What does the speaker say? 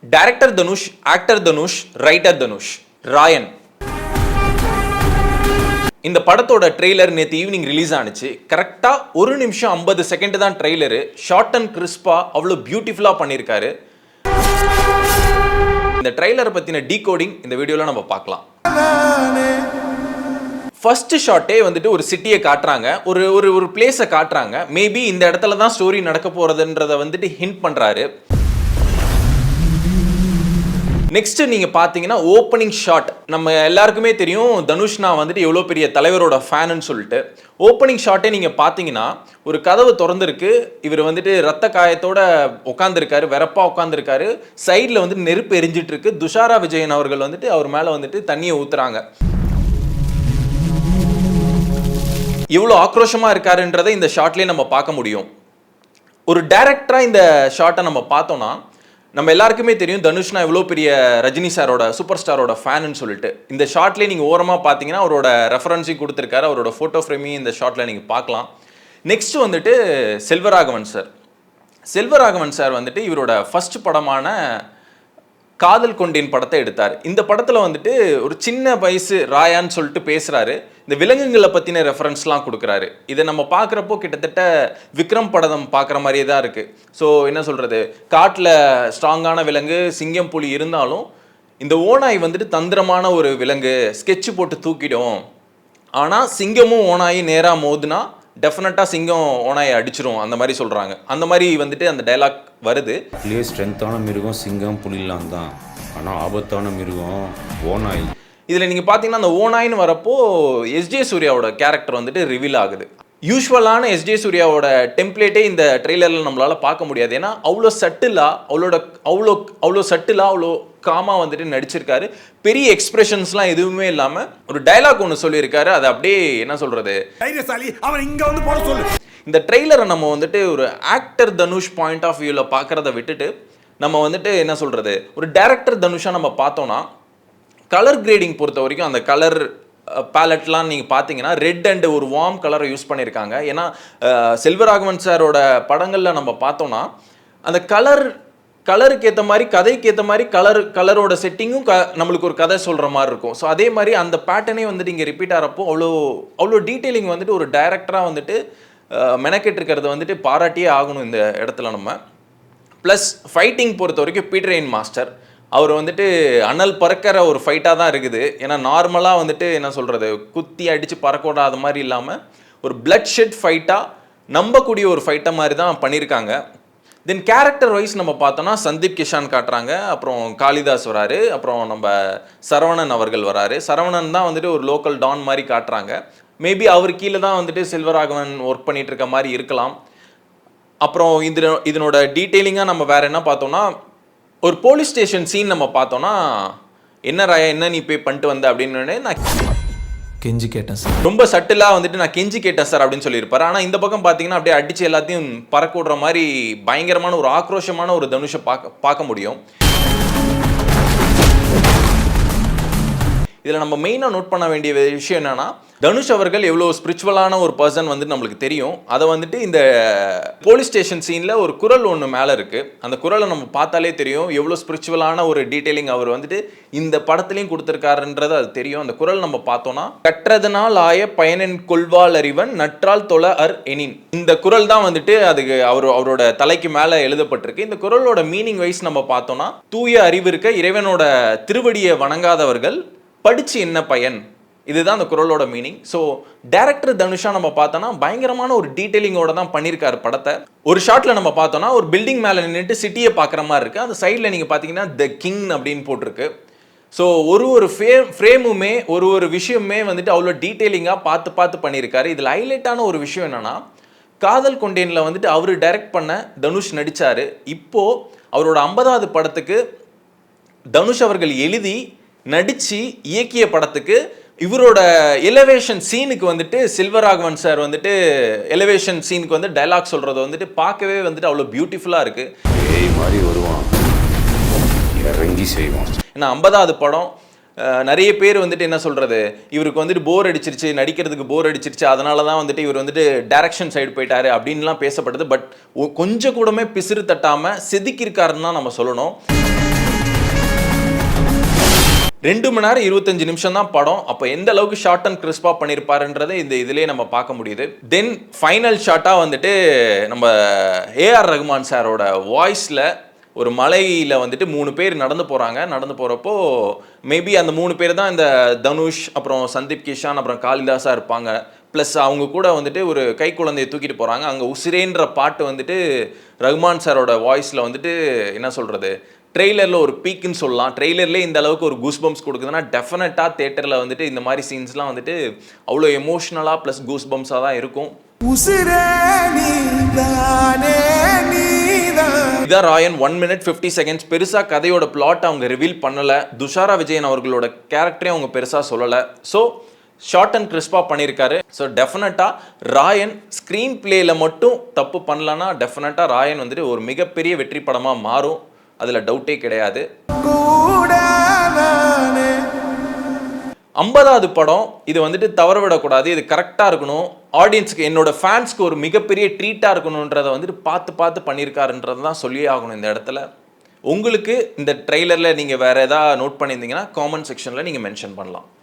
Director Dhanush, actor Dhanush, writer Dhanush. Raayan இந்த படத்தோட trailer நேற்று ஈவினிங் ரிலீஸ் ஆனிச்சு. கரெக்டாக 1 நிமிஷம் 50 செகண்ட் தான் ட்ரெய்லரு. ஷார்ட் அண்ட் கிறிஸ்பாக அவ்வளோ பியூட்டிஃபுல்லாக பண்ணியிருக்காரு. இந்த ட்ரெய்லரை பற்றின டீகோடிங் இந்த வீடியோவில் நம்ம பார்க்கலாம். ஃபர்ஸ்ட் ஷாட்டே வந்துட்டு ஒரு சிட்டியை காட்டுறாங்க, ஒரு ஒரு ஒரு பிளேஸை காட்டுறாங்க. மேபி இந்த இடத்துல தான் ஸ்டோரி நடக்க போகிறதுன்றதை வந்துட்டு ஹிண்ட் பண்ணுறாரு. நெக்ஸ்ட் நீங்க பாத்தீங்கன்னா ஓப்பனிங் ஷாட். நம்ம எல்லாருக்குமே தெரியும் தனுஷ்னா வந்துட்டு எவ்வளோ பெரிய தலைவரோட ஃபேனுன்னு சொல்லிட்டு. ஓப்பனிங் ஷாட்டே நீங்க பாத்தீங்கன்னா ஒரு கதவு திறந்துருக்கு. இவர் வந்துட்டு ரத்த காயத்தோட உட்காந்துருக்காரு, வெறப்பா உட்காந்துருக்காரு. சைடில் வந்து நெருப்பு எரிஞ்சிட்டு இருக்கு. துஷாரா விஜயன் அவர்கள் வந்துட்டு அவர் மேலே வந்துட்டு தண்ணியை ஊத்துறாங்க. எவ்வளோ ஆக்ரோஷமா இருக்காருன்றதை இந்த ஷாட்லேயே நம்ம பார்க்க முடியும். ஒரு டைரக்டரா இந்த ஷாட்டை நம்ம பார்த்தோம்னா நம்ம எல்லாருக்குமே தெரியும் தனுஷ்னா எவ்வளோ பெரிய ரஜினி சாரோட சூப்பர் ஸ்டாரோட ஃபேனுன்னு சொல்லிட்டு. இந்த ஷாட்லேயே நீங்கள் ஓரமாக பார்த்தீங்கன்னா அவரோட ரெஃபரன்ஸையும் கொடுத்துருக்காரு, அவரோட ஃபோட்டோ ஃப்ரேமையும் இந்த ஷாட்டில் நீங்கள் பார்க்கலாம். நெக்ஸ்ட் வந்துட்டு செல்வராகவன் சார். செல்வராகவன் சார் வந்துட்டு இவரோட ஃபர்ஸ்ட் படமான காதல் கொண்டேன் படத்தை எடுத்தார். இந்த படத்தில் வந்துட்டு ஒரு சின்ன வயசு ராயான்னு சொல்லிட்டு பேசுகிறாரு. இந்த விலங்குகளை பற்றின ரெஃபரன்ஸ்லாம் கொடுக்குறாரு. இதை நம்ம பார்க்குறப்போ கிட்டத்தட்ட விக்ரம் படம் பார்க்குற மாதிரியே தான் இருக்குது. ஸோ என்ன சொல்கிறது, காட்டில் ஸ்ட்ராங்கான விலங்கு சிங்கம் புலி இருந்தாலும் இந்த ஓநாய் வந்துட்டு தந்திரமான ஒரு விலங்கு, ஸ்கெட்சு போட்டு தூக்கிடும். ஆனால் சிங்கமும் ஓநாயும் நேராக மோதுனா டெஃபினட்டாக சிங்கம் ஓனாயை அடிச்சிரும், அந்த மாதிரி சொல்கிறாங்க. அந்த மாதிரி வந்துட்டு அந்த டைலாக் வருது. ஸ்ட்ரென்த்தான மிருகம் சிங்கம் புலிலாம் தான், ஆனால் ஆபத்தான மிருகம் ஓநாய். இதில் நீங்கள் பார்த்தீங்கன்னா அந்த ஓநாயின்னு வரப்போ எஸ்ஜே சூர்யாவோட கேரக்டர் வந்துட்டு ரிவீல் ஆகுது. யூஸ்வலான எஸ்ஜே சூர்யாவோட டெம்ப்ளேட்டே இந்த ட்ரெய்லரில் நம்மளால் பார்க்க முடியாது. ஏன்னா அவ்வளோ சட்டிலாக அவ்வளோ காமாக வந்துட்டு நடிச்சிருக்காரு. பெரிய எக்ஸ்பிரஷன்ஸ்லாம் எதுவுமே இல்லாமல் ஒரு டைலாக் ஒன்று சொல்லியிருக்காரு. அது அப்படியே என்ன சொல்கிறது, இந்த ட்ரெய்லரை நம்ம வந்துட்டு ஒரு ஆக்டர் தனுஷ் பாயிண்ட் ஆஃப் வியூவில் பார்க்குறத விட்டுட்டு நம்ம வந்துட்டு என்ன சொல்கிறது, ஒரு டைரக்டர் தனுஷாக நம்ம பார்த்தோன்னா கலர் கிரேடிங் பொறுத்த வரைக்கும் அந்த கலர் பேலட்லாம் நீங்கள் பார்த்தீங்கன்னா ரெட் அண்ட் ஒரு வார்ம் கலரை யூஸ் பண்ணியிருக்காங்க. ஏன்னா செல்வராகவன் சாரோட படங்களில் நம்ம பார்த்தோன்னா அந்த கலருக்கு ஏற்ற மாதிரி கதைக்கு ஏற்ற மாதிரி கலரோட செட்டிங்கும் நம்மளுக்கு ஒரு கதை சொல்கிற மாதிரி இருக்கும். ஸோ அதே மாதிரி அந்த பேட்டர்னே வந்துட்டு இங்கே ரிப்பீட் ஆகிறப்போ அவ்வளோ டீட்டெயிலிங் வந்துட்டு ஒரு டைரக்டராக வந்துட்டு மெனக்கெட்டு இருக்கிறத வந்துட்டு பாராட்டியே ஆகணும் இந்த இடத்துல நம்ம. ப்ளஸ் ஃபைட்டிங் பொறுத்த வரைக்கும் பீட்டர் மாஸ்டர் அவர் வந்துட்டு அனல் பறக்கிற ஒரு ஃபைட்டாக தான் இருக்குது. ஏன்னா நார்மலாக வந்துட்டு என்ன சொல்கிறது, குத்தி அடித்து பறக்கூடாத மாதிரி இல்லாமல் ஒரு பிளட் ஷெட் ஃபைட்டாக நம்பக்கூடிய ஒரு ஃபைட்டை மாதிரி தான் பண்ணியிருக்காங்க. தென் கேரக்டர் வைஸ் நம்ம பார்த்தோன்னா சந்தீப் கிஷான் காட்டுறாங்க, அப்புறம் காளிதாஸ் வராரு, அப்புறம் நம்ம சரவணன் அவர்கள் வராரு. சரவணன் தான் வந்துட்டு ஒரு லோக்கல் டான் மாதிரி காட்டுறாங்க. மேபி அவர் கீழே தான் வந்துட்டு செல்வராகவன் ஒர்க் பண்ணிட்டு இருக்க மாதிரி இருக்கலாம். அப்புறம் இதனோட டீட்டெயிலிங்காக நம்ம வேற என்ன பார்த்தோம்னா, ஒரு போலீஸ் ஸ்டேஷன் சீன் நம்ம பார்த்தோன்னா, என்ன ராயா என்ன நீ போய் பண்ணிட்டு வந்த அப்படின்னு நான் கெஞ்சி கேட்டேன் சார், ரொம்ப சட்டிலாக வந்துட்டு நான் கெஞ்சி கேட்டேன் சார் அப்படின்னு சொல்லியிருப்பாரு. ஆனால் இந்த பக்கம் பார்த்தீங்கன்னா அப்படியே அடித்து எல்லாத்தையும் பறக்க விடுற மாதிரி பயங்கரமான ஒரு ஆக்ரோஷமான ஒரு தனுஷை பார்க்க முடியும். இதில் நம்ம மெயினாக நோட் பண்ண வேண்டிய விஷயம் என்னன்னா, தனுஷ் அவர்கள் எவ்வளோ ஸ்பிரிச்சுவலான ஒரு பர்சன் வந்துட்டு நம்மளுக்கு தெரியும். அதை வந்துட்டு இந்த போலீஸ் ஸ்டேஷன் சீனில் ஒரு குரல் ஒன்று மேலே இருக்குது. அந்த குரலை நம்ம பார்த்தாலே தெரியும் எவ்வளோ ஸ்பிரிச்சுவலான ஒரு டீட்டெயிலிங் அவர் வந்துட்டு இந்த படத்துலையும் கொடுத்துருக்காருன்றது அது தெரியும். அந்த குரல் நம்ம பார்த்தோன்னா, கற்றதனால் ஆய பயனின் கொள்வாள் அறிவன் நற்றால் தொல அர் எனின். இந்த குரல் தான் வந்துட்டு அதுக்கு அவரோட தலைக்கு மேலே எழுதப்பட்டிருக்கு. இந்த குரலோட மீனிங் வைஸ் நம்ம பார்த்தோன்னா, தூய அறிவு இருக்க இறைவனோட திருவடியை வணங்காதவர்கள் படிச்சு என்ன பயன், இதுதான் அந்த குரலோட மீனிங். ஸோ டைரக்டர் தனுஷா நம்ம பார்த்தோன்னா பயங்கரமான ஒரு டீட்டெயிலிங்கோட தான் பண்ணியிருக்காரு படத்தை. ஒரு ஷாட்டில் நம்ம பார்த்தோன்னா ஒரு பில்டிங் மேலே நின்றுட்டு சிட்டியை பார்க்குற மாதிரி இருக்குது. அந்த சைடில் நீங்கள் பார்த்தீங்கன்னா த கிங் அப்படின்னு போட்டிருக்கு. ஸோ ஒரு ஃப்ரேமுமே ஒரு விஷயமே வந்துட்டு அவ்வளோ டீட்டெயிலிங்காக பார்த்து பண்ணியிருக்காரு. இதில் ஹைலைட்டான ஒரு விஷயம் என்னென்னா, காதல் கொண்டேனில் வந்துட்டு அவர் டைரக்ட் பண்ண தனுஷ் நடித்தார். இப்போது அவரோட 50வது படத்துக்கு தனுஷ் அவர்கள் எழுதி நடித்து இயக்கிய படத்துக்கு இவரோட எலிவேஷன் சீனுக்கு வந்துட்டு செல்வராகவன் சார் வந்துட்டு எலிவேஷன் சீனுக்கு வந்து டைலாக் சொல்கிறது வந்துட்டு பார்க்கவே வந்துட்டு அவ்வளோ பியூட்டிஃபுல்லாக இருக்குது. மாதிரி வருவான், இறங்கி செய்வான். ஏன்னா 50வது படம் நிறைய பேர் வந்துட்டு என்ன சொல்கிறது, இவருக்கு வந்துட்டு போர் அடிச்சிருச்சு, நடிக்கிறதுக்கு போர் அடிச்சிருச்சு, அதனால தான் வந்துட்டு இவர் வந்துட்டு டைரக்ஷன் சைடு போயிட்டாரு அப்படின்லாம் பேசப்பட்டது. பட் கொஞ்சம் கூடமே பிசிறு தட்டாமல் செதுக்கியிருக்காருன்னு தான் நம்ம சொல்லணும். 2 மணி நேரம் 25 நிமிஷம் தான் படம். அப்போ எந்த அளவுக்கு ஷார்ட் அண்ட் கிறிஸ்பாக பண்ணியிருப்பாருன்றதை இந்த இதிலே நம்ம பார்க்க முடியுது. தென் ஃபைனல் ஷாட்டாக வந்துட்டு நம்ம ஏஆர் ரகுமான் சாரோட வாய்ஸில் ஒரு மலையில் வந்துட்டு 3 பேர் நடந்து போகிறாங்க. நடந்து போகிறப்போ மேபி அந்த 3 பேர் தான் இந்த தனுஷ், அப்புறம் சந்தீப் கிஷான், அப்புறம் காளிதாஸாக இருப்பாங்க. ப்ளஸ் அவங்க கூட வந்துட்டு ஒரு கை குழந்தையை தூக்கிட்டு போகிறாங்க. அங்கே உசிரேன்ற பாட்டு வந்துட்டு ரகுமான் சாரோட வாய்ஸில் வந்துட்டு என்ன சொல்கிறது, ட்ரெய்லரில் ஒரு பீக்குன்னு சொல்லலாம். ட்ரெய்லர்லேயே இந்த அளவுக்கு ஒரு கூஸ்பம்ஸ் கொடுக்குதுன்னா டெஃபினட்டாக தேட்டரில் வந்துட்டு இந்த மாதிரி சீன்ஸ்லாம் வந்துட்டு அவ்வளோ எமோஷ்னலாக ப்ளஸ் கூஸ்பம்ஸாக தான் இருக்கும். இதான் ராயன் 1 minute 50 seconds. பெருசாக கதையோட பிளாட் அவங்க ரிவீல் பண்ணலை. துஷாரா விஜயன் அவர்களோட கேரக்டரே அவங்க பெருசாக சொல்லலை. ஸோ ஷார்ட் அண்ட் கிறிஸ்பாக பண்ணியிருக்காரு. ஸோ டெஃபினட்டாக ராயன் ஸ்க்ரீன் பிளேயில் மட்டும் தப்பு பண்ணலன்னா டெஃபினட்டாக ராயன் வந்துட்டு ஒரு மிகப்பெரிய வெற்றி படமாக மாறும். அதில் டவுட்டே கிடையாது. 50வது படம். இது வந்துட்டு தவற விடக்கூடாது. இது கரெக்டாக இருக்கணும். ஆடியன்ஸுக்கு, என்னோட ஃபேன்ஸ்க்கு ஒரு மிகப்பெரிய ட்ரீட்டாக இருக்கணுன்றதை வந்துட்டு பார்த்து பண்ணியிருக்காருன்றது தான் சொல்லியே ஆகணும் இந்த இடத்துல. உங்களுக்கு இந்த ட்ரெய்லரில் நீங்கள் வேறு எதாவது நோட் பண்ணியிருந்தீங்கன்னா காமெண்ட் செக்ஷனில் நீங்கள் மென்ஷன் பண்ணலாம்.